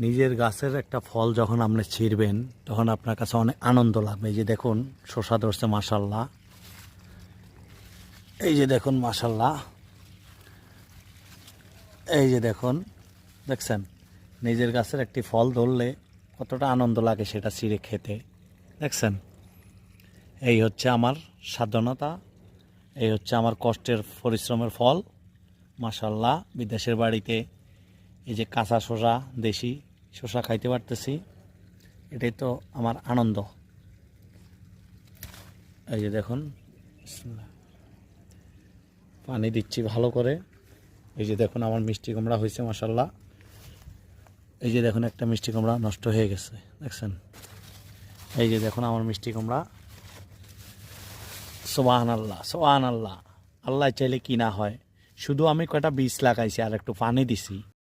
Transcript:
নিজের গাছের একটা ফল যখন আপনি ছিঁড়বেন তখন আপনার কাছে অনেক আনন্দ লাগবে। এই যে দেখুন শসা ধরছে মাশাল্লাহ, এই যে দেখুন মাশাল্লাহ, এই যে দেখুন, দেখছেন নিজের গাছের একটি ফল ধরলে কতটা আনন্দ লাগে সেটা ছিঁড়ে খেতে। দেখছেন, এই হচ্ছে আমার সাধনতা, এই হচ্ছে আমার কষ্টের পরিশ্রমের ফল। মাশাল্লাহ, বিদেশের বাড়িতে এই যে কাঁচা শসা, দেশি শসা খাইতে পারতেছি, এটাই তো আমার আনন্দ। এই যে দেখুন, পানি দিচ্ছি ভালো করে। এই যে দেখুন আমার মিষ্টি কুমড়া হয়েছে মাশাল্লাহ। এই যে দেখুন একটা মিষ্টি কুমড়া নষ্ট হয়ে গেছে, দেখছেন। এই যে দেখুন আমার মিষ্টি কুমড়া। সুবহানাল্লাহ, সুবহানাল্লাহ, আল্লাহ চাইলে কি না হয়। শুধু আমি কয়টা বীজ লাগাইছি আর একটু পানি দিছি।